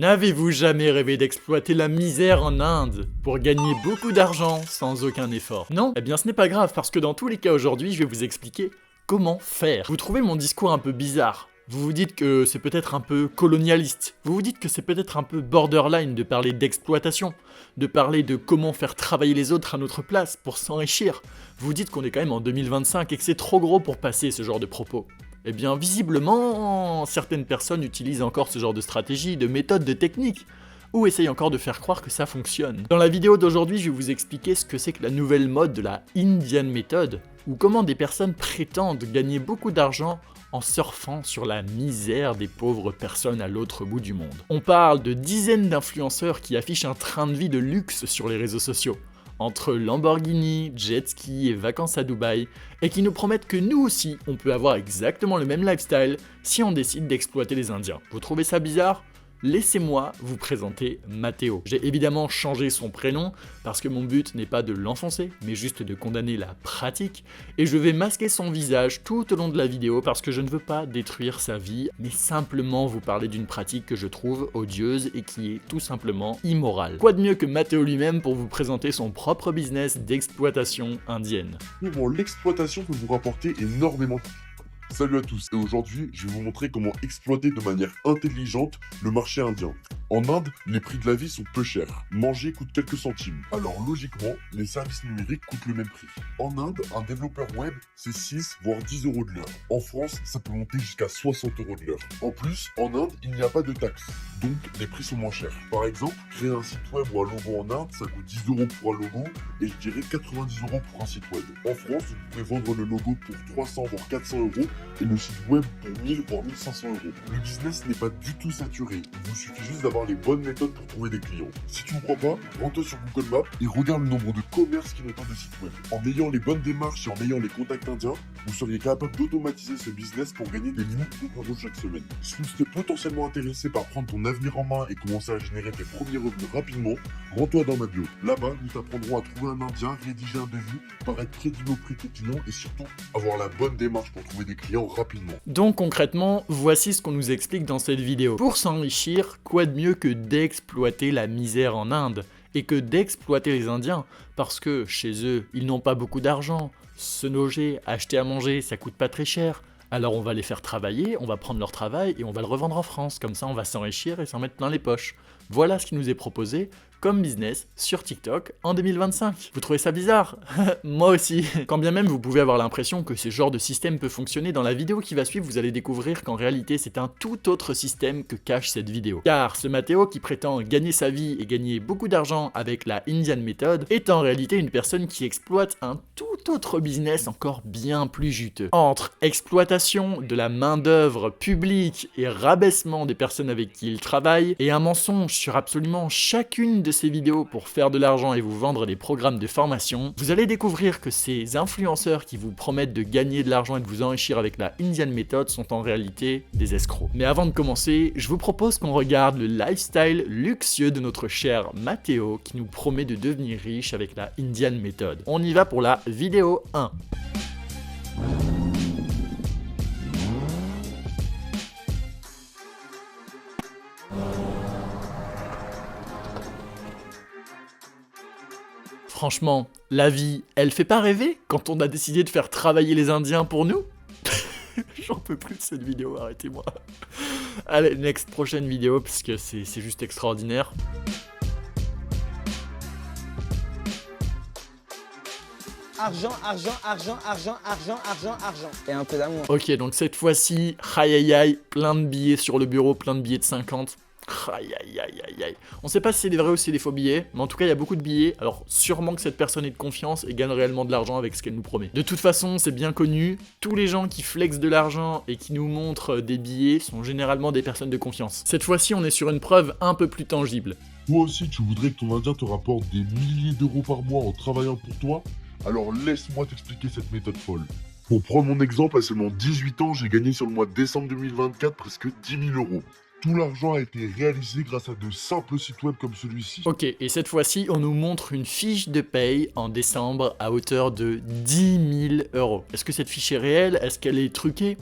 N'avez-vous jamais rêvé d'exploiter la misère en Inde pour gagner beaucoup d'argent sans aucun effort? Non? Eh bien ce n'est pas grave parce que dans tous les cas aujourd'hui je vais vous expliquer comment faire. Vous trouvez mon discours un peu bizarre? Vous vous dites que c'est peut-être un peu colonialiste. Vous vous dites que c'est peut-être un peu borderline de parler d'exploitation, de parler de comment faire travailler les autres à notre place pour s'enrichir. Vous vous dites qu'on est quand même en 2025 et que c'est trop gros pour passer ce genre de propos. Eh bien, visiblement, certaines personnes utilisent encore ce genre de stratégie, de méthode, de technique, ou essayent encore de faire croire que ça fonctionne. Dans la vidéo d'aujourd'hui, je vais vous expliquer ce que c'est que la nouvelle mode de la Indian Method, ou comment des personnes prétendent gagner beaucoup d'argent en surfant sur la misère des pauvres personnes à l'autre bout du monde. On parle de dizaines d'influenceurs qui affichent un train de vie de luxe sur les réseaux sociaux, entre Lamborghini, jet ski et vacances à Dubaï, et qui nous promettent que nous aussi, on peut avoir exactement le même lifestyle si on décide d'exploiter les Indiens. Vous trouvez ça bizarre ? Laissez-moi vous présenter Matteo. J'ai évidemment changé son prénom parce que mon but n'est pas de l'enfoncer, mais juste de condamner la pratique, et je vais masquer son visage tout au long de la vidéo parce que je ne veux pas détruire sa vie, mais simplement vous parler d'une pratique que je trouve odieuse et qui est tout simplement immorale. Quoi de mieux que Matteo lui-même pour vous présenter son propre business d'exploitation indienne? Bon, l'exploitation peut vous rapporter énormément. Salut à tous, et aujourd'hui, je vais vous montrer comment exploiter de manière intelligente le marché indien. En Inde, les prix de la vie sont peu chers. Manger coûte quelques centimes. Alors logiquement, les services numériques coûtent le même prix. En Inde, un développeur web, c'est 6 voire 10 euros de l'heure. En France, ça peut monter jusqu'à 60 euros de l'heure. En plus, en Inde, il n'y a pas de taxes, donc les prix sont moins chers. Par exemple, créer un site web ou un logo en Inde, ça coûte 10 euros pour un logo, et je dirais 90 euros pour un site web. En France, vous pouvez vendre le logo pour 300 voire 400 euros, et le site web pour 1000 voire 1500 euros. Le business n'est pas du tout saturé, il vous suffit juste d'avoir les bonnes méthodes pour trouver des clients. Si tu ne crois pas, rends-toi sur Google Maps et regarde le nombre de commerces qui n'ont pas de site web. En ayant les bonnes démarches et en ayant les contacts indiens, vous seriez capable d'automatiser ce business pour gagner des millions d'euros chaque semaine. Si tu es potentiellement intéressé par prendre ton avenir en main et commencer à générer tes premiers revenus rapidement, rends-toi dans ma bio. Là-bas, nous t'apprendrons à trouver un indien, rédiger un devis, paraître crédible auprès de tes clients et surtout avoir la bonne démarche pour trouver des clients rapidement. Donc concrètement, voici ce qu'on nous explique dans cette vidéo. Pour s'enrichir, quoi de mieux que d'exploiter la misère en Inde et que d'exploiter les Indiens, parce que chez eux, ils n'ont pas beaucoup d'argent, se loger, acheter à manger, ça coûte pas très cher. Alors on va les faire travailler, on va prendre leur travail et on va le revendre en France, comme ça on va s'enrichir et s'en mettre plein les poches. Voilà ce qui nous est proposé comme business sur TikTok en 2025. Vous trouvez ça bizarre? Moi aussi. Quand bien même vous pouvez avoir l'impression que ce genre de système peut fonctionner, dans la vidéo qui va suivre, vous allez découvrir qu'en réalité c'est un tout autre système que cache cette vidéo. Car ce Matteo qui prétend gagner sa vie et gagner beaucoup d'argent avec la Indian Method est en réalité une personne qui exploite un tout autre business encore bien plus juteux. Entre exploitation de la main-d'œuvre publique et rabaissement des personnes avec qui il travaille, et un mensonge sur absolument chacune de ces vidéos pour faire de l'argent et vous vendre des programmes de formation, vous allez découvrir que ces influenceurs qui vous promettent de gagner de l'argent et de vous enrichir avec la Indian Method sont en réalité des escrocs. Mais avant de commencer, je vous propose qu'on regarde le lifestyle luxueux de notre cher Matteo qui nous promet de devenir riche avec la Indian Method. On y va pour la vidéo 1. Franchement, la vie, elle fait pas rêver quand on a décidé de faire travailler les Indiens pour nous? J'en peux plus de cette vidéo, arrêtez-moi. Allez, prochaine vidéo, parce que c'est juste extraordinaire. Argent, argent, argent, argent, argent, argent, argent. Et un peu d'amour. Ok, donc cette fois-ci, aïe aïe aïe, plein de billets sur le bureau, plein de billets de 50. Aïe aïe aïe aïe aïe. On sait pas si c'est des vrais ou si c'est des faux billets, mais en tout cas il y a beaucoup de billets, alors sûrement que cette personne est de confiance et gagne réellement de l'argent avec ce qu'elle nous promet. De toute façon, c'est bien connu, tous les gens qui flexent de l'argent et qui nous montrent des billets sont généralement des personnes de confiance. Cette fois-ci, on est sur une preuve un peu plus tangible. Toi aussi, tu voudrais que ton indien te rapporte des milliers d'euros par mois en travaillant pour toi? Alors laisse-moi t'expliquer cette méthode folle. Pour prendre mon exemple, à seulement 18 ans, j'ai gagné sur le mois de décembre 2024 presque 10 000 euros. Tout l'argent a été réalisé grâce à de simples sites web comme celui-ci. Ok, et cette fois-ci, on nous montre une fiche de paye en décembre à hauteur de 10 000 euros. Est-ce que cette fiche est réelle? Est-ce qu'elle est truquée?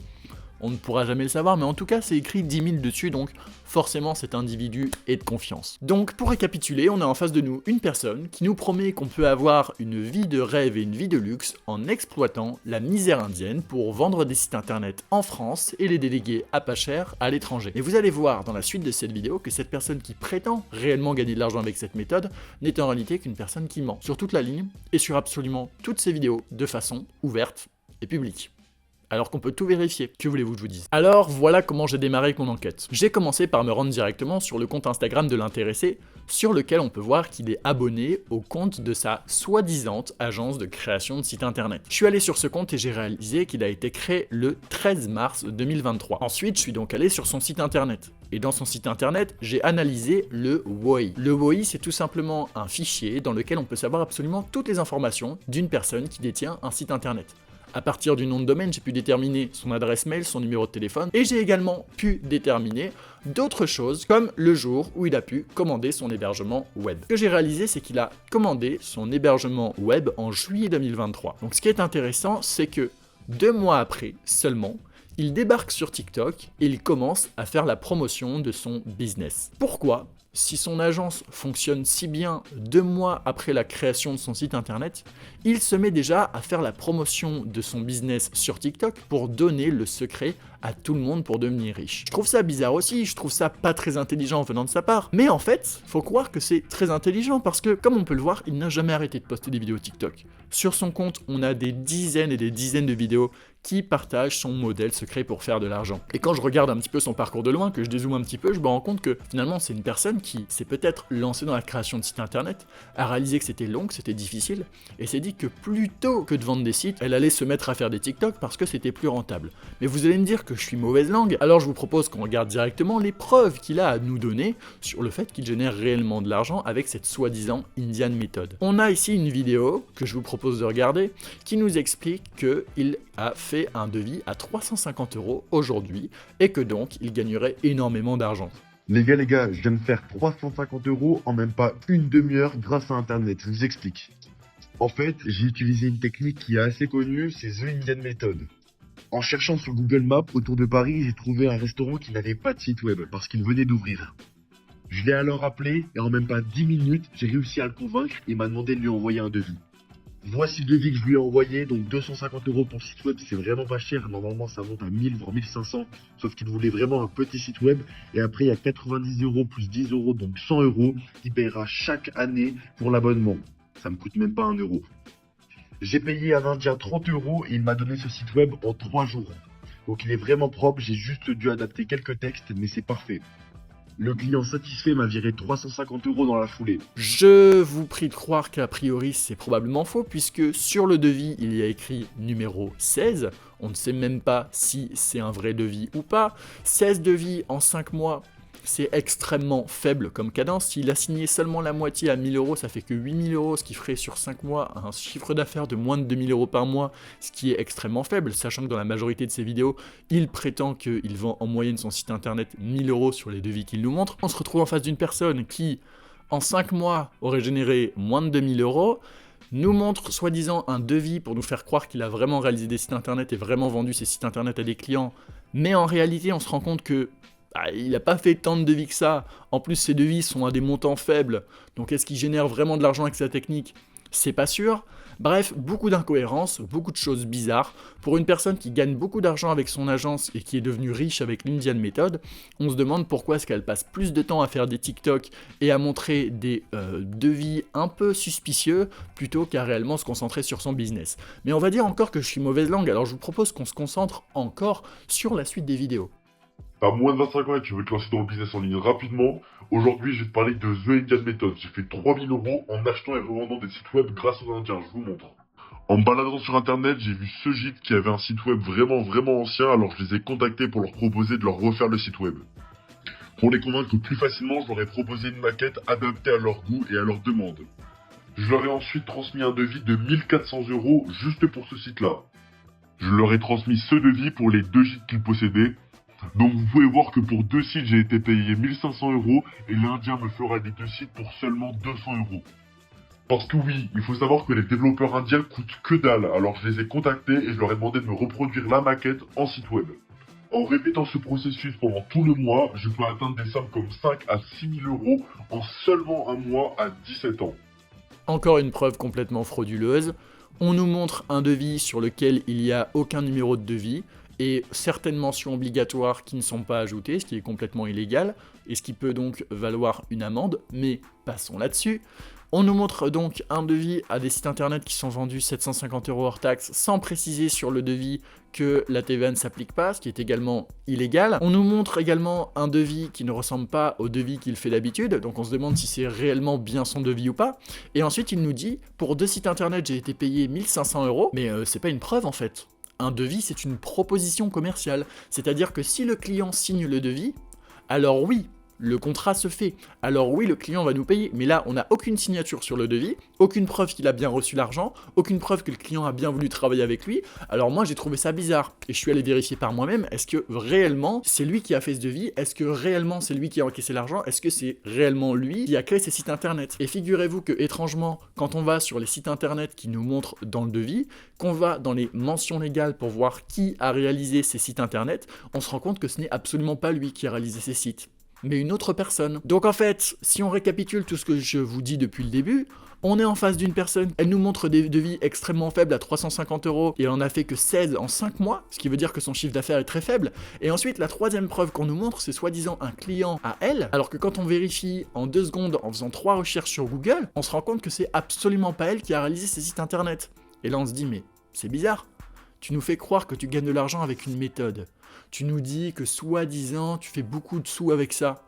On ne pourra jamais le savoir, mais en tout cas c'est écrit 10 000 dessus, donc forcément cet individu est de confiance. Donc pour récapituler, on a en face de nous une personne qui nous promet qu'on peut avoir une vie de rêve et une vie de luxe en exploitant la misère indienne pour vendre des sites internet en France et les déléguer à pas cher à l'étranger. Et vous allez voir dans la suite de cette vidéo que cette personne qui prétend réellement gagner de l'argent avec cette méthode n'est en réalité qu'une personne qui ment sur toute la ligne et sur absolument toutes ses vidéos de façon ouverte et publique. Alors qu'on peut tout vérifier. Que voulez-vous que je vous dise? Alors voilà comment j'ai démarré avec mon enquête. J'ai commencé par me rendre directement sur le compte Instagram de l'intéressé, sur lequel on peut voir qu'il est abonné au compte de sa soi-disant agence de création de site internet. Je suis allé sur ce compte et j'ai réalisé qu'il a été créé le 13 mars 2023. Ensuite, je suis donc allé sur son site internet. Et dans son site internet, j'ai analysé le WOI. Le WOI, c'est tout simplement un fichier dans lequel on peut savoir absolument toutes les informations d'une personne qui détient un site internet. À partir du nom de domaine, j'ai pu déterminer son adresse mail, son numéro de téléphone, et j'ai également pu déterminer d'autres choses, comme le jour où il a pu commander son hébergement web. Ce que j'ai réalisé, c'est qu'il a commandé son hébergement web en juillet 2023. Donc ce qui est intéressant, c'est que 2 mois après seulement, il débarque sur TikTok et il commence à faire la promotion de son business. Pourquoi ? Si son agence fonctionne si bien 2 mois après la création de son site internet, il se met déjà à faire la promotion de son business sur TikTok pour donner le secret à tout le monde pour devenir riche. Je trouve ça bizarre aussi, je trouve ça pas très intelligent venant de sa part. Mais en fait, faut croire que c'est très intelligent parce que, comme on peut le voir, il n'a jamais arrêté de poster des vidéos TikTok. Sur son compte, on a des dizaines et des dizaines de vidéos qui partagent son modèle secret pour faire de l'argent. Et quand je regarde un petit peu son parcours de loin, que je dézoome un petit peu, je me rends compte que finalement c'est une personne qui s'est peut-être lancée dans la création de sites internet, a réalisé que c'était long, que c'était difficile, et s'est dit que plutôt que de vendre des sites, elle allait se mettre à faire des TikTok parce que c'était plus rentable. Mais vous allez me dire que je suis mauvaise langue, alors je vous propose qu'on regarde directement les preuves qu'il a à nous donner sur le fait qu'il génère réellement de l'argent avec cette soi-disant Indian méthode. On a ici une vidéo que je vous propose de regarder qui nous explique qu'il a fait un devis à 350 € aujourd'hui et que donc il gagnerait énormément d'argent. Les gars, je viens de faire 350 € en même pas une demi-heure grâce à internet, je vous explique. En fait, j'ai utilisé une technique qui est assez connue, c'est The Indian Method. En cherchant sur Google Maps autour de Paris, j'ai trouvé un restaurant qui n'avait pas de site web parce qu'il venait d'ouvrir. Je l'ai alors appelé et en même pas 10 minutes, j'ai réussi à le convaincre et il m'a demandé de lui envoyer un devis. Voici le devis que je lui ai envoyé, donc 250 € pour le site web, c'est vraiment pas cher, normalement ça monte à 1000 voire 1500, sauf qu'il voulait vraiment un petit site web, et après il y a 90 € plus 10 €, donc 100 € qu'il paiera chaque année pour l'abonnement. Ça me coûte même pas 1 €. J'ai payé un Indien 30 € et il m'a donné ce site web en 3 jours. Donc il est vraiment propre, j'ai juste dû adapter quelques textes, mais c'est parfait. Le client satisfait m'a viré 350 € dans la foulée. Je vous prie de croire qu'a priori c'est probablement faux puisque sur le devis il y a écrit numéro 16, on ne sait même pas si c'est un vrai devis ou pas. 16 devis en 5 mois, c'est extrêmement faible comme cadence. S'il a signé seulement la moitié à 1000 €, ça fait que 8000 €, ce qui ferait sur 5 mois un chiffre d'affaires de moins de 2000 € par mois, ce qui est extrêmement faible, sachant que dans la majorité de ses vidéos, il prétend qu'il vend en moyenne son site internet 1000 € sur les devis qu'il nous montre. On se retrouve en face d'une personne qui, en 5 mois, aurait généré moins de 2000 €, nous montre soi-disant un devis pour nous faire croire qu'il a vraiment réalisé des sites internet et vraiment vendu ses sites internet à des clients, mais en réalité on se rend compte que il n'a pas fait tant de devis que ça. En plus, ses devis sont à des montants faibles. Donc, est-ce qu'il génère vraiment de l'argent avec sa technique? C'est pas sûr. Bref, beaucoup d'incohérences, beaucoup de choses bizarres. Pour une personne qui gagne beaucoup d'argent avec son agence et qui est devenue riche avec l'Indian Method, on se demande pourquoi est-ce qu'elle passe plus de temps à faire des TikTok et à montrer des devis un peu suspicieux plutôt qu'à réellement se concentrer sur son business. Mais on va dire encore que je suis mauvaise langue, alors je vous propose qu'on se concentre encore sur la suite des vidéos. T'as moins de 25 ans et tu veux te lancer dans le business en ligne rapidement, aujourd'hui je vais te parler de The Indian Method. J'ai fait 3000 € en achetant et revendant des sites web grâce aux Indiens, je vous montre. En me baladant sur internet, j'ai vu ce gîte qui avait un site web vraiment ancien, alors je les ai contactés pour leur proposer de leur refaire le site web. Pour les convaincre plus facilement, je leur ai proposé une maquette adaptée à leur goût et à leur demande. Je leur ai ensuite transmis un devis de 1400 € juste pour ce site-là. Je leur ai transmis ce devis pour les 2 gîtes qu'ils possédaient. Donc vous pouvez voir que pour 2 sites j'ai été payé 1500 € et l'Indien me fera les 2 sites pour seulement 200 €. Parce que oui, il faut savoir que les développeurs indiens coûtent que dalle, alors je les ai contactés et je leur ai demandé de me reproduire la maquette en site web. En répétant ce processus pendant tout le mois, je peux atteindre des sommes comme 5 à 6 000 euros en seulement un mois à 17 ans. Encore une preuve complètement frauduleuse. On nous montre un devis sur lequel il n'y a aucun numéro de devis et certaines mentions obligatoires qui ne sont pas ajoutées, ce qui est complètement illégal et ce qui peut donc valoir une amende, mais passons là-dessus. On nous montre donc un devis à des sites internet qui sont vendus 750 € hors taxe sans préciser sur le devis que la TVA ne s'applique pas, ce qui est également illégal. On nous montre également un devis qui ne ressemble pas au devis qu'il fait d'habitude, donc on se demande si c'est réellement bien son devis ou pas. Et ensuite il nous dit, pour 2 sites internet j'ai été payé 1500 €, mais c'est pas une preuve en fait. Un devis c'est une proposition commerciale, c'est-à-dire que si le client signe le devis, alors oui, le contrat se fait. Alors oui, le client va nous payer, mais là, on n'a aucune signature sur le devis, aucune preuve qu'il a bien reçu l'argent, aucune preuve que le client a bien voulu travailler avec lui. Alors moi, j'ai trouvé ça bizarre, et je suis allé vérifier par moi-même, est-ce que réellement, c'est lui qui a fait ce devis? Est-ce que réellement, c'est lui qui a encaissé l'argent? Est-ce que c'est réellement lui qui a créé ces sites internet? Et figurez-vous que, étrangement, quand on va sur les sites internet qui nous montrent dans le devis, qu'on va dans les mentions légales pour voir qui a réalisé ces sites internet, on se rend compte que ce n'est absolument pas lui qui a réalisé ces sites, mais une autre personne. Donc en fait, si on récapitule tout ce que je vous dis depuis le début, on est en face d'une personne, elle nous montre des devis extrêmement faibles à 350 € et elle en a fait que 16 en 5 mois, ce qui veut dire que son chiffre d'affaires est très faible. Et ensuite, la troisième preuve qu'on nous montre, c'est soi-disant un client à elle, alors que quand on vérifie en 2 secondes en faisant 3 recherches sur Google, on se rend compte que c'est absolument pas elle qui a réalisé ces sites internet. Et là on se dit, mais c'est bizarre. Tu nous fais croire que tu gagnes de l'argent avec une méthode. Tu nous dis que soi-disant, tu fais beaucoup de sous avec ça.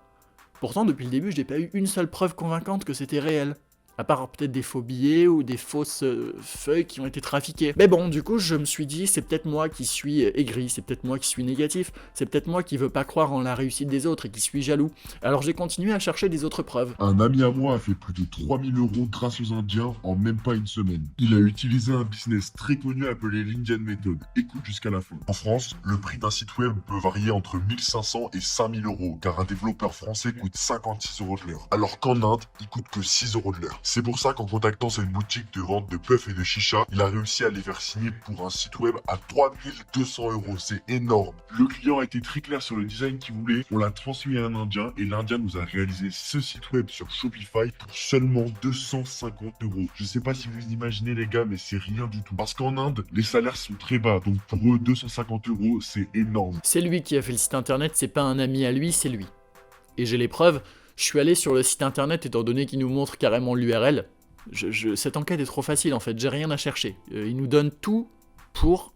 Pourtant, depuis le début, je n'ai pas eu une seule preuve convaincante que c'était réel. À part peut-être des faux billets ou des fausses feuilles qui ont été trafiquées. Mais bon, du coup, je me suis dit, c'est peut-être moi qui suis aigri, c'est peut-être moi qui suis négatif, c'est peut-être moi qui veux pas croire en la réussite des autres et qui suis jaloux. Alors j'ai continué à chercher des autres preuves. Un ami à moi a fait plus de 3 000 € grâce aux Indiens en même pas une semaine. Il a utilisé un business très connu appelé l'Indian Method. Écoute jusqu'à la fin. En France, le prix d'un site web peut varier entre 1500 et 5000 €, car un développeur français coûte 56 € de l'heure, alors qu'en Inde, il coûte que 6 € de l'heure. C'est pour ça qu'en contactant cette boutique de vente de puffs et de chicha, il a réussi à les faire signer pour un site web à 3200 €. C'est énorme. Le client a été très clair sur le design qu'il voulait. On l'a transmis à un Indien et l'Indien nous a réalisé ce site web sur Shopify pour seulement 250 €. Je sais pas si vous imaginez les gars, mais c'est rien du tout. Parce qu'en Inde, les salaires sont très bas. Donc pour eux, 250 €, c'est énorme. C'est lui qui a fait le site internet, c'est pas un ami à lui, c'est lui. Et j'ai les preuves. Je suis allé sur le site internet étant donné qu'il nous montre carrément l'URL. Cette enquête est trop facile en fait, j'ai rien à chercher. Il nous donne tout pour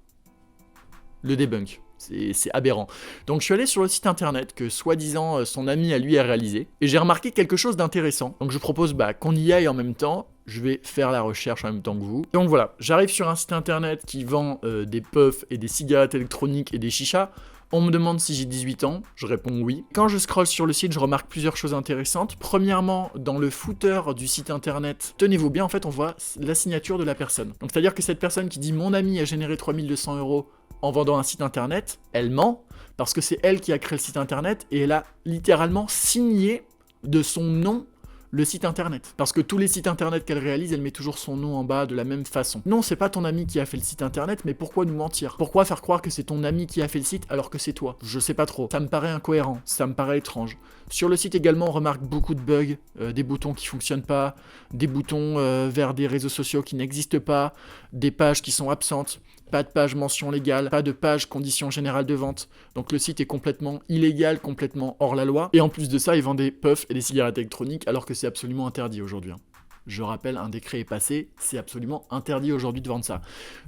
le debunk. C'est aberrant. Donc je suis allé sur le site internet que soi-disant son ami à lui a réalisé. Et j'ai remarqué quelque chose d'intéressant. Donc je propose qu'on y aille en même temps. Je vais faire la recherche en même temps que vous. Donc voilà, j'arrive sur un site internet qui vend des puffs et des cigarettes électroniques et des chichas. On me demande si j'ai 18 ans, je réponds oui. Quand je scrolle sur le site, je remarque plusieurs choses intéressantes. Premièrement, dans le footer du site internet, tenez-vous bien, en fait, on voit la signature de la personne. Donc c'est-à-dire que cette personne qui dit « Mon ami a généré 3200 € en vendant un site internet », elle ment, parce que c'est elle qui a créé le site internet, et elle a littéralement signé de son nom le site internet. Parce que tous les sites internet qu'elle réalise, elle met toujours son nom en bas de la même façon. Non, c'est pas ton ami qui a fait le site internet, mais pourquoi nous mentir? Pourquoi faire croire que c'est ton ami qui a fait le site alors que c'est toi? Je sais pas trop. Ça me paraît incohérent, ça me paraît étrange. Sur le site également, on remarque beaucoup de bugs, des boutons qui fonctionnent pas, des boutons vers des réseaux sociaux qui n'existent pas, des pages qui sont absentes, pas de page mention légale, pas de page conditions générales de vente. Donc le site est complètement illégal, complètement hors la loi. Et en plus de ça, ils vendent des puffs et des cigarettes électroniques alors que c'est absolument interdit aujourd'hui. Je rappelle, un décret est passé, c'est absolument interdit aujourd'hui de vendre ça.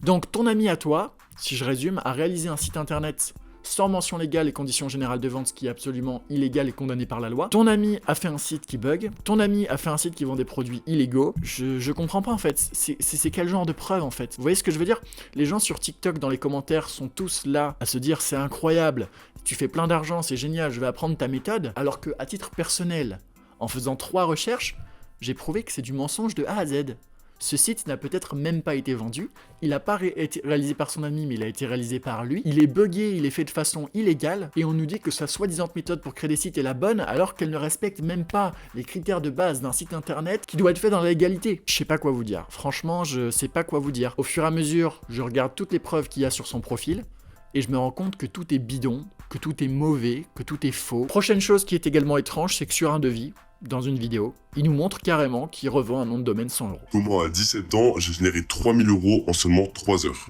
Donc ton ami à toi, si je résume, a réalisé un site internet sans mention légale et conditions générales de vente, ce qui est absolument illégal et condamné par la loi. Ton ami a fait un site qui bug. Ton ami a fait un site qui vend des produits illégaux. Je comprends pas en fait. C'est quel genre de preuve en fait? Vous voyez ce que je veux dire? Les gens sur TikTok dans les commentaires sont tous là à se dire c'est incroyable, tu fais plein d'argent, c'est génial, je vais apprendre ta méthode. Alors que à titre personnel, en faisant 3 recherches, j'ai prouvé que c'est du mensonge de A à Z. Ce site n'a peut-être même pas été vendu, il n'a pas été réalisé par son ami, mais il a été réalisé par lui. Il est buggé, il est fait de façon illégale, et on nous dit que sa soi-disant méthode pour créer des sites est la bonne, alors qu'elle ne respecte même pas les critères de base d'un site internet qui doit être fait dans la légalité. Je sais pas quoi vous dire, franchement, je sais pas quoi vous dire. Au fur et à mesure, je regarde toutes les preuves qu'il y a sur son profil, et je me rends compte que tout est bidon, que tout est mauvais, que tout est faux. Prochaine chose qui est également étrange, c'est que sur un devis, dans une vidéo, il nous montre carrément qu'il revend un nom de domaine 100 €. Comment à 17 ans, j'ai généré 3000 € en seulement 3 heures.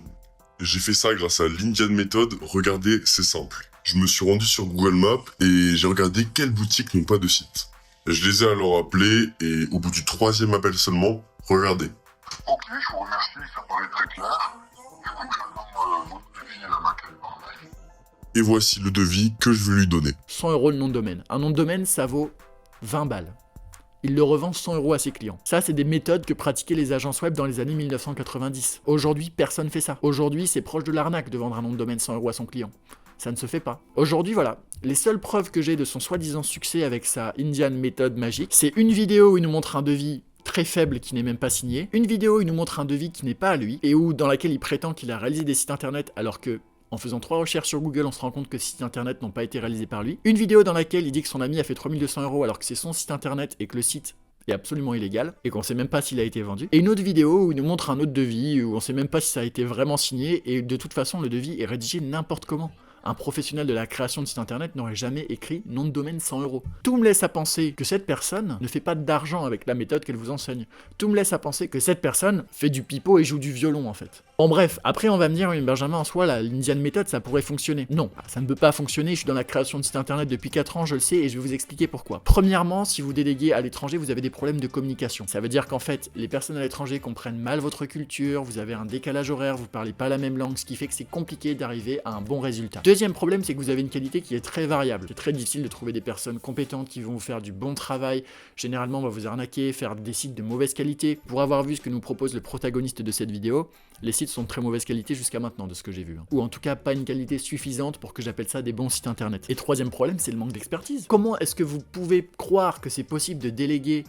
J'ai fait ça grâce à l'Indian Method. Regardez, c'est simple. Je me suis rendu sur Google Maps et j'ai regardé quelles boutiques n'ont pas de site. Je les ai alors appelés et au bout du 3e appel seulement, regardez. Ok, je vous remercie, ça paraît très clair. Du coup, je donne votre devis à laquelle par mail. Et voici le devis que je vais lui donner. 100 € le nom de domaine. Un nom de domaine, ça vaut 20 balles. Il le revend 100 € à ses clients. Ça, c'est des méthodes que pratiquaient les agences web dans les années 1990. Aujourd'hui, personne fait ça. Aujourd'hui, c'est proche de l'arnaque de vendre un nom de domaine 100 € à son client. Ça ne se fait pas. Aujourd'hui, voilà, les seules preuves que j'ai de son soi-disant succès avec sa Indian méthode magique, c'est une vidéo où il nous montre un devis très faible qui n'est même pas signé, une vidéo où il nous montre un devis qui n'est pas à lui, et dans laquelle il prétend qu'il a réalisé des sites internet alors que, en faisant 3 recherches sur Google, on se rend compte que ces sites internet n'ont pas été réalisés par lui. Une vidéo dans laquelle il dit que son ami a fait 3200 € alors que c'est son site internet et que le site est absolument illégal et qu'on sait même pas s'il a été vendu. Et une autre vidéo où il nous montre un autre devis où on sait même pas si ça a été vraiment signé et de toute façon le devis est rédigé n'importe comment. Un professionnel de la création de site internet n'aurait jamais écrit nom de domaine 100 €. Tout me laisse à penser que cette personne ne fait pas d'argent avec la méthode qu'elle vous enseigne. Tout me laisse à penser que cette personne fait du pipeau et joue du violon en fait. Bon bref, après on va me dire, oui Benjamin, en soi, l'Indian méthode ça pourrait fonctionner. Non, ça ne peut pas fonctionner, je suis dans la création de site internet depuis 4 ans, je le sais, et je vais vous expliquer pourquoi. Premièrement, si vous déléguez à l'étranger, vous avez des problèmes de communication. Ça veut dire qu'en fait, les personnes à l'étranger comprennent mal votre culture, vous avez un décalage horaire, vous parlez pas la même langue, ce qui fait que c'est compliqué d'arriver à un bon résultat. Deuxième problème, c'est que vous avez une qualité qui est très variable. C'est très difficile de trouver des personnes compétentes qui vont vous faire du bon travail. Généralement, on va vous arnaquer, faire des sites de mauvaise qualité. Pour avoir vu ce que nous propose le protagoniste de cette vidéo, les sites sont de très mauvaise qualité jusqu'à maintenant, de ce que j'ai vu. Ou en tout cas, pas une qualité suffisante pour que j'appelle ça des bons sites internet. Et troisième problème, c'est le manque d'expertise. Comment est-ce que vous pouvez croire que c'est possible de déléguer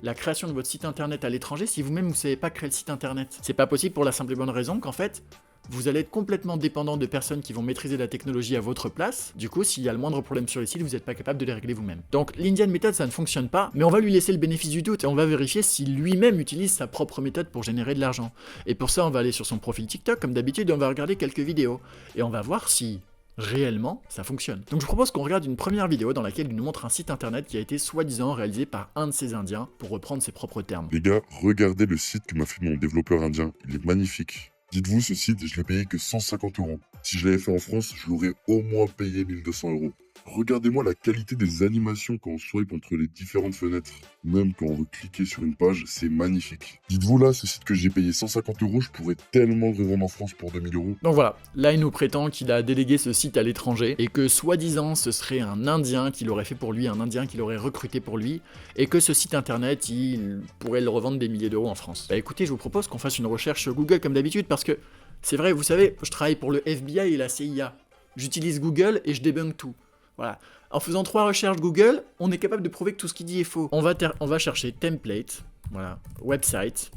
la création de votre site internet à l'étranger si vous-même vous savez pas créer le site internet? C'est pas possible pour la simple et bonne raison qu'en fait, vous allez être complètement dépendant de personnes qui vont maîtriser la technologie à votre place. Du coup, s'il y a le moindre problème sur les sites, vous n'êtes pas capable de les régler vous-même. Donc l'Indian Method, ça ne fonctionne pas, mais on va lui laisser le bénéfice du doute et on va vérifier si lui-même utilise sa propre méthode pour générer de l'argent. Et pour ça, on va aller sur son profil TikTok, comme d'habitude, et on va regarder quelques vidéos. Et on va voir si réellement ça fonctionne. Donc je vous propose qu'on regarde une première vidéo dans laquelle il nous montre un site internet qui a été soi-disant réalisé par un de ces Indiens, pour reprendre ses propres termes. Les gars, regardez le site que m'a fait mon développeur indien. Il est magnifique. Dites-vous, ce site, je l'ai payé que 150 €. Si je l'avais fait en France, je l'aurais au moins payé 1200 €. Regardez-moi la qualité des animations quand on swipe entre les différentes fenêtres. Même quand on veut cliquer sur une page, c'est magnifique. Dites-vous là, ce site que j'ai payé 150 €, je pourrais tellement le revendre en France pour 2000 €. Donc voilà, là il nous prétend qu'il a délégué ce site à l'étranger et que soi-disant ce serait un Indien qui l'aurait fait pour lui, un Indien qui l'aurait recruté pour lui, et que ce site internet, il pourrait le revendre des milliers d'euros en France. Bah écoutez, je vous propose qu'on fasse une recherche sur Google comme d'habitude parce que c'est vrai, vous savez, je travaille pour le FBI et la CIA. J'utilise Google et je débunk tout. Voilà. En faisant 3 recherches Google, on est capable de prouver que tout ce qu'il dit est faux. On va chercher template, voilà, website,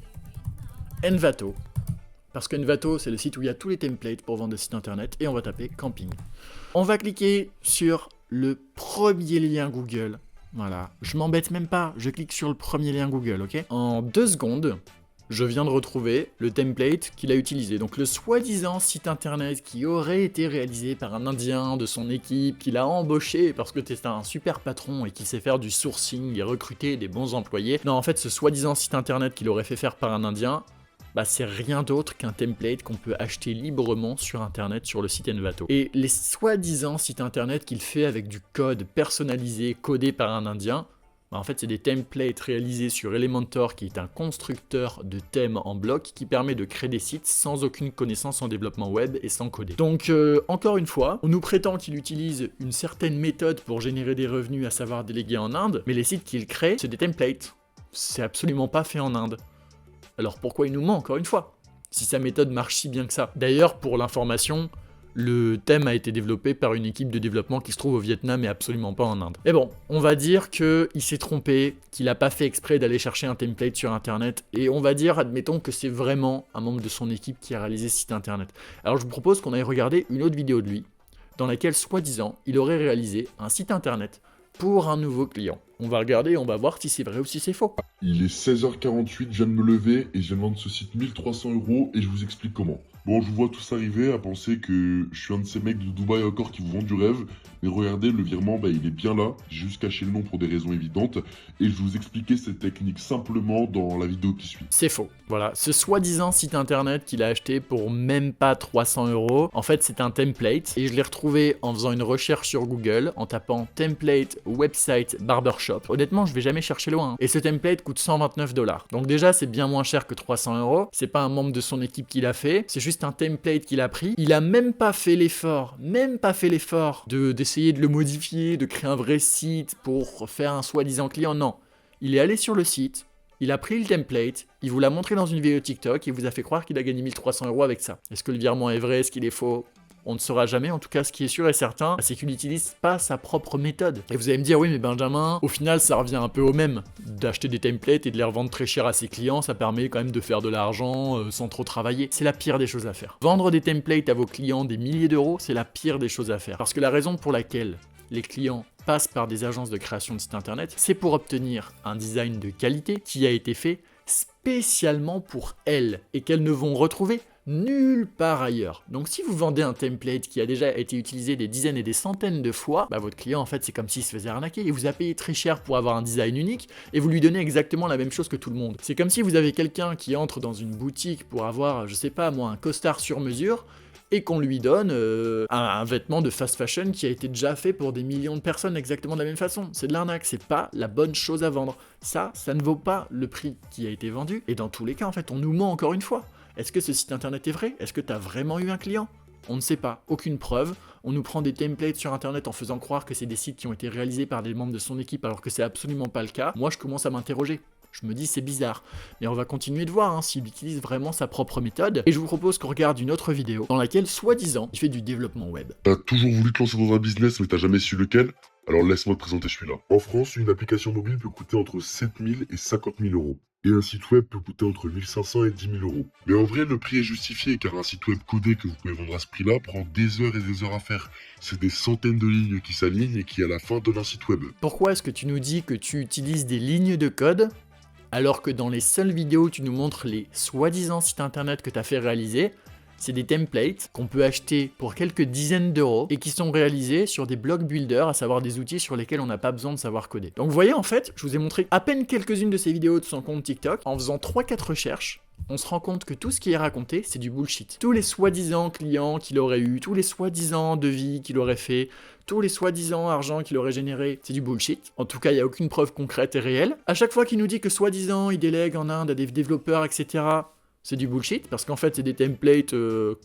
Envato, parce qu'Envato c'est le site où il y a tous les templates pour vendre des sites internet, et on va taper camping. On va cliquer sur le premier lien Google. Voilà, je m'embête même pas, je clique sur le premier lien Google, ok? En 2 secondes, je viens de retrouver le template qu'il a utilisé. Donc le soi-disant site internet qui aurait été réalisé par un Indien de son équipe, qu'il a embauché parce que c'est un super patron et qui sait faire du sourcing et recruter des bons employés. Non, en fait, ce soi-disant site internet qu'il aurait fait faire par un Indien, bah c'est rien d'autre qu'un template qu'on peut acheter librement sur internet sur le site Envato. Et les soi-disant sites internet qu'il fait avec du code personnalisé, codé par un Indien, en fait, c'est des templates réalisés sur Elementor, qui est un constructeur de thèmes en bloc qui permet de créer des sites sans aucune connaissance en développement web et sans coder. Donc, encore une fois, on nous prétend qu'il utilise une certaine méthode pour générer des revenus, à savoir déléguer en Inde, mais les sites qu'il crée, c'est des templates. C'est absolument pas fait en Inde. Alors pourquoi il nous ment, encore une fois, si sa méthode marche si bien que ça? D'ailleurs, pour l'information, le thème a été développé par une équipe de développement qui se trouve au Vietnam et absolument pas en Inde. Mais bon, on va dire qu'il s'est trompé, qu'il n'a pas fait exprès d'aller chercher un template sur internet, et on va dire, admettons que c'est vraiment un membre de son équipe qui a réalisé ce site internet. Alors je vous propose qu'on aille regarder une autre vidéo de lui, dans laquelle, soi-disant, il aurait réalisé un site internet pour un nouveau client. On va regarder et on va voir si c'est vrai ou si c'est faux. Il est 16h48, je viens de me lever et je viens de vendre ce site 1300 € et je vous explique comment. Bon, je vous vois tous arriver à penser que je suis un de ces mecs de Dubaï encore qui vous vendent du rêve. Mais regardez, le virement, il est bien là. J'ai juste caché le nom pour des raisons évidentes. Et je vais vous expliquer cette technique simplement dans la vidéo qui suit. C'est faux. Voilà, ce soi-disant site internet qu'il a acheté pour même pas 300 €, en fait c'est un template et je l'ai retrouvé en faisant une recherche sur Google en tapant template website barbershop. Honnêtement, je vais jamais chercher loin. Et ce template coûte 129 $. Donc déjà, c'est bien moins cher que 300 €. C'est pas un membre de son équipe qui l'a fait, c'est juste un template qu'il a pris. Il a même pas fait l'effort, d'essayer de le modifier, de créer un vrai site pour faire un soi-disant client. Non, il est allé sur le site. Il a pris le template, il vous l'a montré dans une vidéo TikTok et vous a fait croire qu'il a gagné 1300 € avec ça. Est-ce que le virement est vrai? Est-ce qu'il est faux? On ne saura jamais. En tout cas, ce qui est sûr et certain, c'est qu'il n'utilise pas sa propre méthode. Et vous allez me dire, oui, mais Benjamin, au final, ça revient un peu au même. D'acheter des templates et de les revendre très cher à ses clients, ça permet quand même de faire de l'argent sans trop travailler. C'est la pire des choses à faire. Vendre des templates à vos clients des milliers d'euros, c'est la pire des choses à faire. Parce que la raison pour laquelle les clients passent par des agences de création de sites internet, c'est pour obtenir un design de qualité qui a été fait spécialement pour elles et qu'elles ne vont retrouver nulle part ailleurs. Donc si vous vendez un template qui a déjà été utilisé des dizaines et des centaines de fois, votre client en fait c'est comme s'il se faisait arnaquer. Il vous a payé très cher pour avoir un design unique et vous lui donnez exactement la même chose que tout le monde. C'est comme si vous avez quelqu'un qui entre dans une boutique pour avoir, je sais pas moi, un costard sur mesure et qu'on lui donne un vêtement de fast fashion qui a été déjà fait pour des millions de personnes exactement de la même façon. C'est de l'arnaque, c'est pas la bonne chose à vendre. Ça ne vaut pas le prix qui a été vendu. Et dans tous les cas, en fait, on nous ment encore une fois. Est-ce que ce site internet est vrai? Est-ce que tu as vraiment eu un client? On ne sait pas, aucune preuve. On nous prend des templates sur internet en faisant croire que c'est des sites qui ont été réalisés par des membres de son équipe alors que c'est absolument pas le cas. Moi, je commence à m'interroger. Je me dis c'est bizarre, mais on va continuer de voir s'il utilise vraiment sa propre méthode. Et je vous propose qu'on regarde une autre vidéo dans laquelle, soi-disant, il fait du développement web. T'as toujours voulu te lancer dans un business mais t'as jamais su lequel? Alors laisse-moi te présenter celui-là. En France, une application mobile peut coûter entre 7 000 et 50 000 €. Et un site web peut coûter entre 1 500 et 10 000 €. Mais en vrai, le prix est justifié car un site web codé que vous pouvez vendre à ce prix-là prend des heures et des heures à faire. C'est des centaines de lignes qui s'alignent et qui à la fin donnent un site web. Pourquoi est-ce que tu nous dis que tu utilises des lignes de code alors que dans les seules vidéos où tu nous montres les soi-disant sites internet que tu as fait réaliser, c'est des templates qu'on peut acheter pour quelques dizaines d'euros et qui sont réalisés sur des block builders, à savoir des outils sur lesquels on n'a pas besoin de savoir coder. Donc vous voyez, en fait, je vous ai montré à peine quelques-unes de ces vidéos de son compte TikTok. En faisant 3-4 recherches, on se rend compte que tout ce qui est raconté, c'est du bullshit. Tous les soi-disant clients qu'il aurait eu, tous les soi-disant devis qu'il aurait fait, tous les soi-disant argent qu'il aurait généré, c'est du bullshit. En tout cas, il n'y a aucune preuve concrète et réelle. À chaque fois qu'il nous dit que soi-disant il délègue en Inde à des développeurs, etc., c'est du bullshit, parce qu'en fait, c'est des templates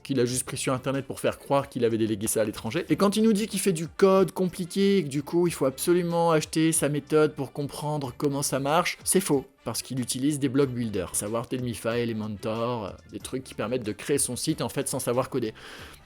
qu'il a juste pris sur internet pour faire croire qu'il avait délégué ça à l'étranger. Et quand il nous dit qu'il fait du code compliqué, et que du coup, il faut absolument acheter sa méthode pour comprendre comment ça marche, c'est faux, parce qu'il utilise des block builders, à savoir Tellmify, Elementor, des trucs qui permettent de créer son site en fait sans savoir coder.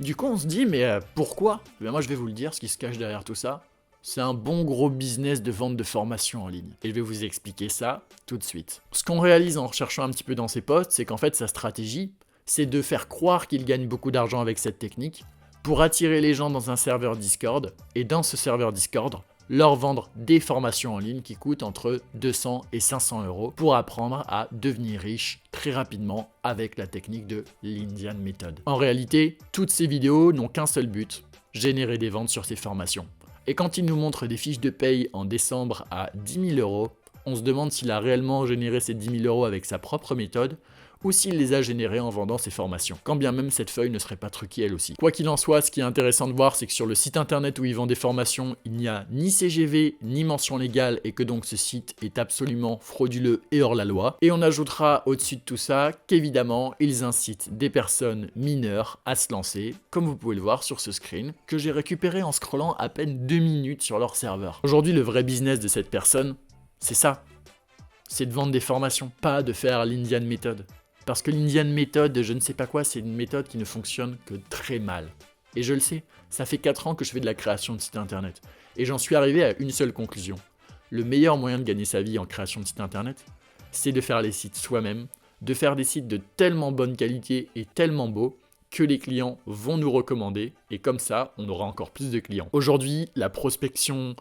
Du coup, on se dit, mais pourquoi? Moi, je vais vous le dire, ce qui se cache derrière tout ça. C'est un bon gros business de vente de formation en ligne. Et je vais vous expliquer ça tout de suite. Ce qu'on réalise en recherchant un petit peu dans ses posts, c'est qu'en fait sa stratégie, c'est de faire croire qu'il gagne beaucoup d'argent avec cette technique pour attirer les gens dans un serveur Discord, et dans ce serveur Discord, leur vendre des formations en ligne qui coûtent entre 200 et 500 € pour apprendre à devenir riche très rapidement avec la technique de l'Indian Method. En réalité, toutes ces vidéos n'ont qu'un seul but, générer des ventes sur ces formations. Et quand il nous montre des fiches de paye en décembre à 10 000 €, on se demande s'il a réellement généré ces 10 000 € avec sa propre méthode ou s'il les a générés en vendant ses formations, quand bien même cette feuille ne serait pas truquée elle aussi. Quoi qu'il en soit, ce qui est intéressant de voir, c'est que sur le site internet où il vend des formations, il n'y a ni CGV ni mention légale et que donc ce site est absolument frauduleux et hors la loi. Et on ajoutera au-dessus de tout ça qu'évidemment, ils incitent des personnes mineures à se lancer, comme vous pouvez le voir sur ce screen, que j'ai récupéré en scrollant à peine 2 minutes sur leur serveur. Aujourd'hui, le vrai business de cette personne, c'est ça. C'est de vendre des formations, pas de faire l'Indian Method. Parce que l'Indian Method, je ne sais pas quoi, c'est une méthode qui ne fonctionne que très mal. Et je le sais, ça fait 4 ans que je fais de la création de sites internet. Et j'en suis arrivé à une seule conclusion. Le meilleur moyen de gagner sa vie en création de sites internet, c'est de faire les sites soi-même, de faire des sites de tellement bonne qualité et tellement beaux que les clients vont nous recommander, et comme ça, on aura encore plus de clients. Aujourd'hui, la prospection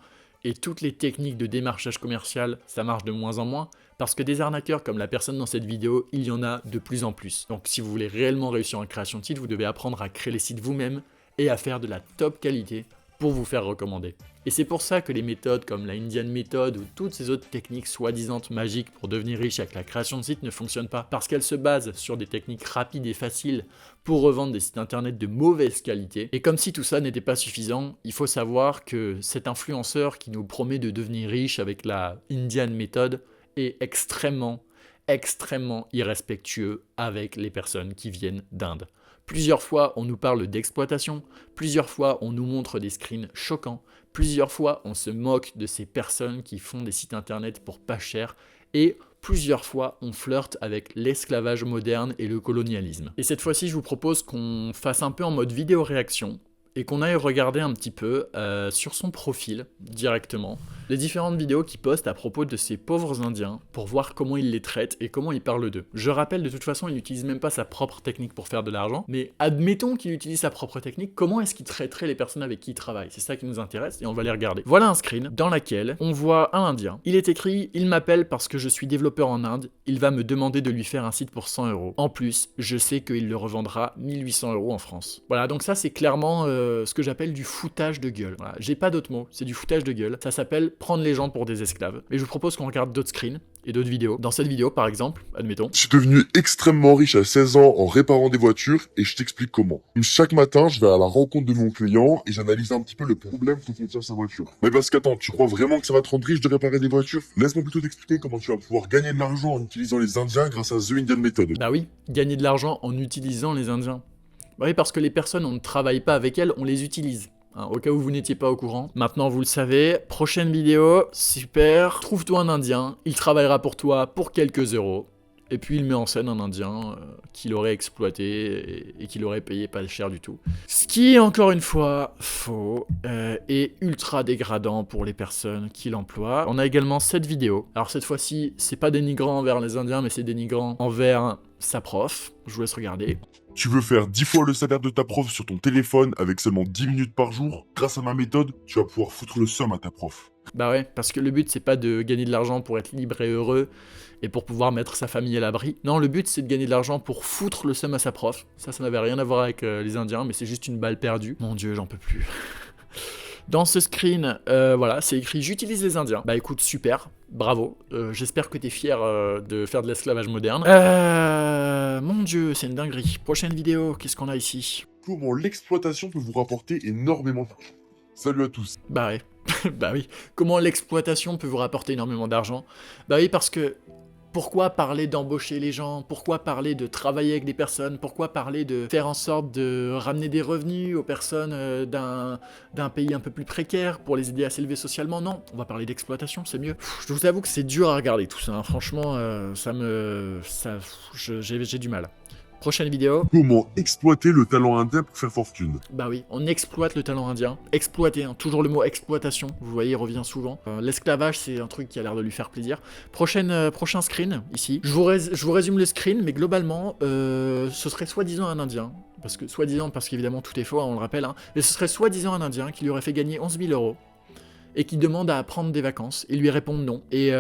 Et toutes les techniques de démarchage commercial, ça marche de moins en moins, parce que des arnaqueurs comme la personne dans cette vidéo, il y en a de plus en plus. Donc si vous voulez réellement réussir en création de site, vous devez apprendre à créer les sites vous-même et à faire de la top qualité pour vous faire recommander. Et c'est pour ça que les méthodes comme la Indian Method ou toutes ces autres techniques soi-disant magiques pour devenir riche avec la création de sites ne fonctionnent pas. Parce qu'elles se basent sur des techniques rapides et faciles pour revendre des sites internet de mauvaise qualité. Et comme si tout ça n'était pas suffisant, il faut savoir que cet influenceur qui nous promet de devenir riche avec la Indian Method est extrêmement irrespectueux avec les personnes qui viennent d'Inde. Plusieurs fois, on nous parle d'exploitation, plusieurs fois, on nous montre des screens choquants, plusieurs fois, on se moque de ces personnes qui font des sites internet pour pas cher, et plusieurs fois, on flirte avec l'esclavage moderne et le colonialisme. Et cette fois-ci, je vous propose qu'on fasse un peu en mode vidéo réaction, et qu'on aille regarder un petit peu sur son profil, directement, les différentes vidéos qu'il poste à propos de ces pauvres Indiens, pour voir comment il les traite et comment il parle d'eux. Je rappelle, de toute façon, il n'utilise même pas sa propre technique pour faire de l'argent, mais admettons qu'il utilise sa propre technique, comment est-ce qu'il traiterait les personnes avec qui il travaille? C'est ça qui nous intéresse, et on va les regarder. Voilà un screen dans lequel on voit un Indien. Il est écrit « Il m'appelle parce que je suis développeur en Inde, il va me demander de lui faire un site pour 100 €. En plus, je sais qu'il le revendra 1800 € en France. » Voilà, donc ça c'est clairement ce que j'appelle du foutage de gueule. Voilà, j'ai pas d'autres mots, c'est du foutage de gueule. Ça s'appelle prendre les gens pour des esclaves. Et je vous propose qu'on regarde d'autres screens et d'autres vidéos. Dans cette vidéo, par exemple, admettons. Je suis devenu extrêmement riche à 16 ans en réparant des voitures et je t'explique comment. Chaque matin, je vais à la rencontre de mon client et j'analyse un petit peu le problème que contient sa voiture. Mais parce qu'attends, tu crois vraiment que ça va te rendre riche de réparer des voitures? Laisse-moi plutôt t'expliquer comment tu vas pouvoir gagner de l'argent en utilisant les Indiens grâce à The Indian Method. Bah oui, gagner de l'argent en utilisant les Indiens. Bah oui, parce que les personnes, on ne travaille pas avec elles, on les utilise. Hein, au cas où vous n'étiez pas au courant. Maintenant, vous le savez. Prochaine vidéo, super. Trouve-toi un Indien, il travaillera pour toi pour quelques euros. Et puis il met en scène un Indien qu'il aurait exploité et qu'il aurait payé pas cher du tout. Ce qui est encore une fois faux et ultra dégradant pour les personnes qui l'emploient. On a également cette vidéo. Alors cette fois-ci, c'est pas dénigrant envers les Indiens, mais c'est dénigrant envers sa prof. Je vous laisse regarder. Tu veux faire 10 fois le salaire de ta prof sur ton téléphone avec seulement 10 minutes par jour? Grâce à ma méthode, tu vas pouvoir foutre le seum à ta prof. Bah ouais, parce que le but c'est pas de gagner de l'argent pour être libre et heureux et pour pouvoir mettre sa famille à l'abri. Non, le but c'est de gagner de l'argent pour foutre le seum à sa prof. Ça n'avait rien à voir avec les Indiens, mais c'est juste une balle perdue. Mon Dieu, j'en peux plus. Dans ce screen, voilà, c'est écrit « J'utilise les Indiens ». Bah écoute, super, bravo. J'espère que t'es fier de faire de l'esclavage moderne. Mon Dieu, c'est une dinguerie. Prochaine vidéo, qu'est-ce qu'on a ici? Comment l'exploitation peut vous rapporter énormément d'argent. Salut à tous. Bah ouais, bah oui. Comment l'exploitation peut vous rapporter énormément d'argent? Bah oui, parce que pourquoi parler d'embaucher les gens? Pourquoi parler de travailler avec des personnes? Pourquoi parler de faire en sorte de ramener des revenus aux personnes d'un pays un peu plus précaire pour les aider à s'élever socialement? Non, on va parler d'exploitation, c'est mieux. Je vous avoue que c'est dur à regarder tout ça, hein. Franchement, j'ai du mal. Prochaine vidéo. Comment exploiter le talent indien pour faire fortune. Bah oui, on exploite le talent indien. Exploiter, hein, toujours le mot exploitation, vous voyez, il revient souvent. L'esclavage, c'est un truc qui a l'air de lui faire plaisir. Prochain screen, ici. Je vous résume le screen, mais globalement, ce serait soi-disant un indien. Parce que, soi-disant, parce qu'évidemment tout est faux, hein, on le rappelle, hein, mais ce serait soi-disant un indien qui lui aurait fait gagner 11 000 € et qui demande à prendre des vacances. Il lui répond non. Et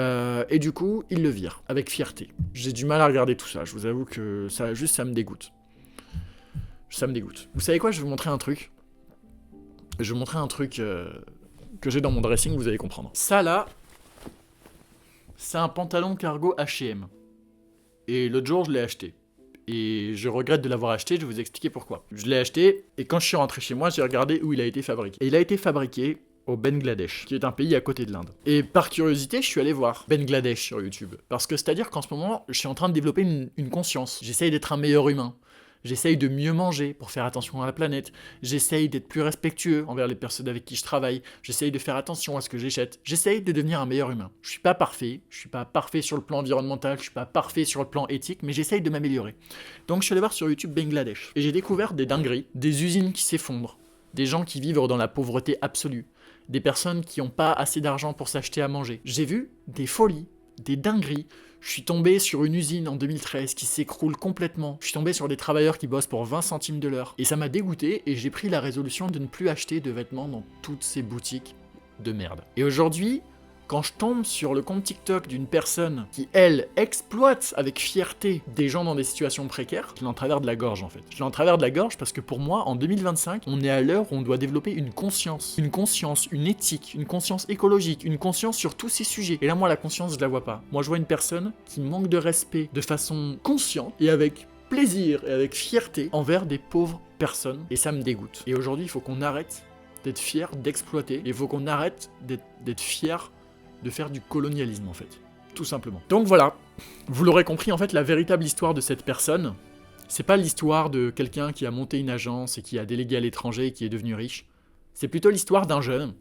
du coup, il le vire, avec fierté. J'ai du mal à regarder tout ça, je vous avoue que ça me dégoûte. Ça me dégoûte. Vous savez quoi, je vais vous montrer un truc. Je vais vous montrer un truc que j'ai dans mon dressing, vous allez comprendre. Ça là, c'est un pantalon cargo H&M. Et l'autre jour, je l'ai acheté. Et je regrette de l'avoir acheté, je vais vous expliquer pourquoi. Je l'ai acheté, et quand je suis rentré chez moi, j'ai regardé où il a été fabriqué. Et il a été fabriqué au Bangladesh, qui est un pays à côté de l'Inde. Et par curiosité, je suis allé voir Bangladesh sur YouTube. Parce que c'est-à-dire qu'en ce moment, je suis en train de développer une conscience. J'essaye d'être un meilleur humain. J'essaye de mieux manger pour faire attention à la planète. J'essaye d'être plus respectueux envers les personnes avec qui je travaille. J'essaye de faire attention à ce que j'achète. J'essaye de devenir un meilleur humain. Je suis pas parfait. Je suis pas parfait sur le plan environnemental. Je suis pas parfait sur le plan éthique, mais j'essaye de m'améliorer. Donc je suis allé voir sur YouTube Bangladesh. Et j'ai découvert des dingueries, des usines qui s'effondrent, des gens qui vivent dans la pauvreté absolue, des personnes qui n'ont pas assez d'argent pour s'acheter à manger. J'ai vu des folies, des dingueries. Je suis tombé sur une usine en 2013 qui s'écroule complètement. Je suis tombé sur des travailleurs qui bossent pour 20 centimes de l'heure. Et ça m'a dégoûté et j'ai pris la résolution de ne plus acheter de vêtements dans toutes ces boutiques de merde. Et aujourd'hui, quand je tombe sur le compte TikTok d'une personne qui, elle, exploite avec fierté des gens dans des situations précaires, je l'ai en travers de la gorge en fait. Je l'ai en travers de la gorge parce que pour moi, en 2025, on est à l'heure où on doit développer une conscience, une éthique, une conscience écologique, une conscience sur tous ces sujets. Et là, moi, la conscience, je la vois pas. Moi, je vois une personne qui manque de respect de façon consciente et avec plaisir et avec fierté envers des pauvres personnes. Et ça me dégoûte. Et aujourd'hui, il faut qu'on arrête d'être fier d'exploiter. Et il faut qu'on arrête d'être fier de faire du colonialisme en fait, tout simplement. Donc voilà, vous l'aurez compris, en fait, la véritable histoire de cette personne, c'est pas l'histoire de quelqu'un qui a monté une agence et qui a délégué à l'étranger et qui est devenu riche, c'est plutôt l'histoire d'un jeune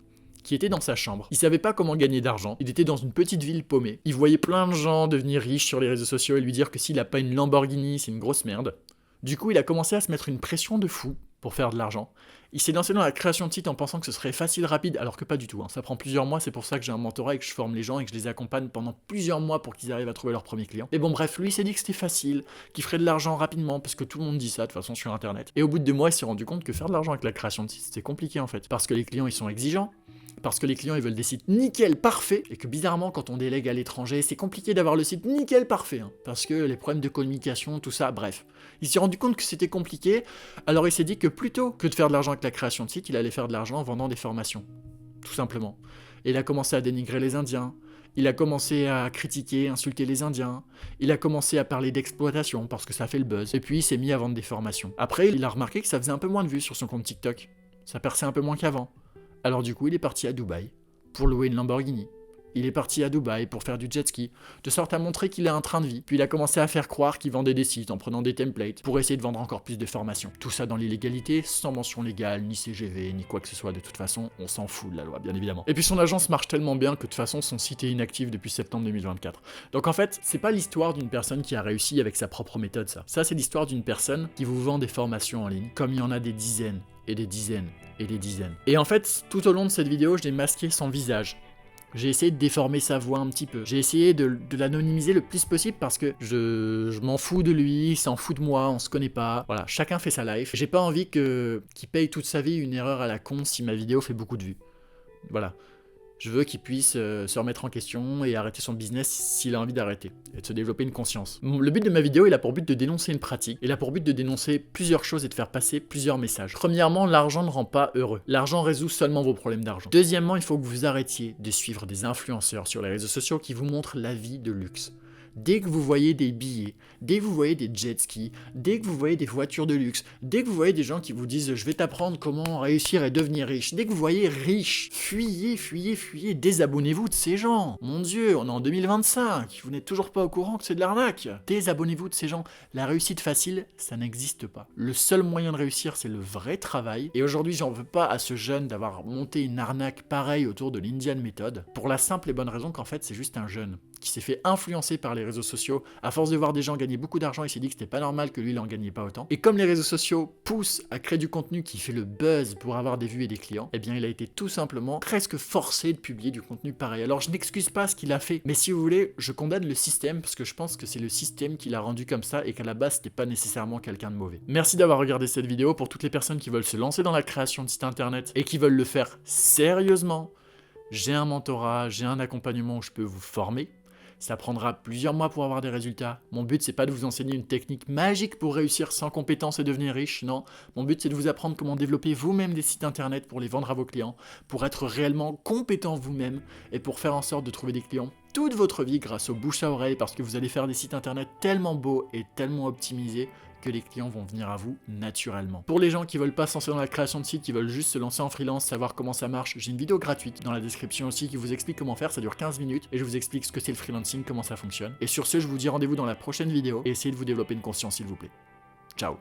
qui était dans sa chambre. Il savait pas comment gagner d'argent, il était dans une petite ville paumée, il voyait plein de gens devenir riches sur les réseaux sociaux et lui dire que s'il a pas une Lamborghini, c'est une grosse merde. Du coup, il a commencé à se mettre une pression de fou pour faire de l'argent. Il s'est lancé dans la création de sites en pensant que ce serait facile, rapide, alors que pas du tout. Ça prend plusieurs mois, c'est pour ça que j'ai un mentorat et que je forme les gens et que je les accompagne pendant plusieurs mois pour qu'ils arrivent à trouver leurs premiers clients. Mais bon bref, lui il s'est dit que c'était facile, qu'il ferait de l'argent rapidement, parce que tout le monde dit ça de toute façon sur internet. Et au bout de 2 mois, il s'est rendu compte que faire de l'argent avec la création de sites, c'était compliqué en fait. Parce que les clients ils sont exigeants, parce que les clients ils veulent des sites nickel parfaits, et que bizarrement quand on délègue à l'étranger, c'est compliqué d'avoir le site nickel parfait, parce que les problèmes de communication, tout ça, bref. Il s'est rendu compte que c'était compliqué, alors il s'est dit que plutôt que de faire de l'argent avec la création de site, il allait faire de l'argent en vendant des formations, tout simplement. Et il a commencé à dénigrer les Indiens, il a commencé à critiquer, insulter les Indiens, il a commencé à parler d'exploitation parce que ça fait le buzz, et puis il s'est mis à vendre des formations. Après, il a remarqué que ça faisait un peu moins de vues sur son compte TikTok, ça perçait un peu moins qu'avant. Alors du coup, il est parti à Dubaï pour louer une Lamborghini. Il est parti à Dubaï pour faire du jet ski, de sorte à montrer qu'il a un train de vie. Puis il a commencé à faire croire qu'il vendait des sites en prenant des templates pour essayer de vendre encore plus de formations. Tout ça dans l'illégalité, sans mention légale, ni CGV, ni quoi que ce soit. De toute façon, on s'en fout de la loi, bien évidemment. Et puis son agence marche tellement bien que de toute façon, son site est inactif depuis septembre 2024. Donc en fait, c'est pas l'histoire d'une personne qui a réussi avec sa propre méthode, ça. Ça, c'est l'histoire d'une personne qui vous vend des formations en ligne, comme il y en a des dizaines, et des dizaines, et des dizaines. Et en fait, tout au long de cette vidéo, je l'ai masqué son visage. J'ai essayé de déformer sa voix un petit peu. J'ai essayé de l'anonymiser le plus possible parce que je m'en fous de lui, il s'en fout de moi, on se connaît pas. Voilà, chacun fait sa life. J'ai pas envie qu'il paye toute sa vie une erreur à la con si ma vidéo fait beaucoup de vues. Voilà. Je veux qu'il puisse se remettre en question et arrêter son business s'il a envie d'arrêter et de se développer une conscience. Le but de ma vidéo, il a pour but de dénoncer une pratique, il a pour but de dénoncer plusieurs choses et de faire passer plusieurs messages. Premièrement, l'argent ne rend pas heureux. L'argent résout seulement vos problèmes d'argent. Deuxièmement, il faut que vous arrêtiez de suivre des influenceurs sur les réseaux sociaux qui vous montrent la vie de luxe. Dès que vous voyez des billets, dès que vous voyez des jet skis, dès que vous voyez des voitures de luxe, dès que vous voyez des gens qui vous disent « je vais t'apprendre comment réussir et devenir riche », dès que vous voyez riche, fuyez, fuyez, fuyez, désabonnez-vous de ces gens. Mon Dieu, on est en 2025, vous n'êtes toujours pas au courant que c'est de l'arnaque. Désabonnez-vous de ces gens. La réussite facile, ça n'existe pas. Le seul moyen de réussir, c'est le vrai travail. Et aujourd'hui, j'en veux pas à ce jeune d'avoir monté une arnaque pareille autour de l'Indian Method, pour la simple et bonne raison qu'en fait, c'est juste un jeune qui s'est fait influencer par les réseaux sociaux. À force de voir des gens gagner beaucoup d'argent, il s'est dit que c'était pas normal que lui, il en gagnait pas autant. Et comme les réseaux sociaux poussent à créer du contenu qui fait le buzz pour avoir des vues et des clients, eh bien, il a été tout simplement presque forcé de publier du contenu pareil. Alors, je n'excuse pas ce qu'il a fait, mais si vous voulez, je condamne le système parce que je pense que c'est le système qui l'a rendu comme ça et qu'à la base, c'était pas nécessairement quelqu'un de mauvais. Merci d'avoir regardé cette vidéo. Pour toutes les personnes qui veulent se lancer dans la création de sites internet et qui veulent le faire sérieusement, j'ai un mentorat, j'ai un accompagnement où je peux vous former. Ça prendra plusieurs mois pour avoir des résultats. Mon but, c'est pas de vous enseigner une technique magique pour réussir sans compétences et devenir riche, non. Mon but, c'est de vous apprendre comment développer vous-même des sites internet pour les vendre à vos clients, pour être réellement compétent vous-même et pour faire en sorte de trouver des clients toute votre vie grâce au bouche à oreille parce que vous allez faire des sites internet tellement beaux et tellement optimisés que les clients vont venir à vous naturellement. Pour les gens qui veulent pas se lancer dans la création de sites, qui veulent juste se lancer en freelance, savoir comment ça marche, j'ai une vidéo gratuite dans la description aussi qui vous explique comment faire, ça dure 15 minutes et je vous explique ce que c'est le freelancing, comment ça fonctionne. Et sur ce, je vous dis rendez-vous dans la prochaine vidéo et essayez de vous développer une conscience s'il vous plaît. Ciao.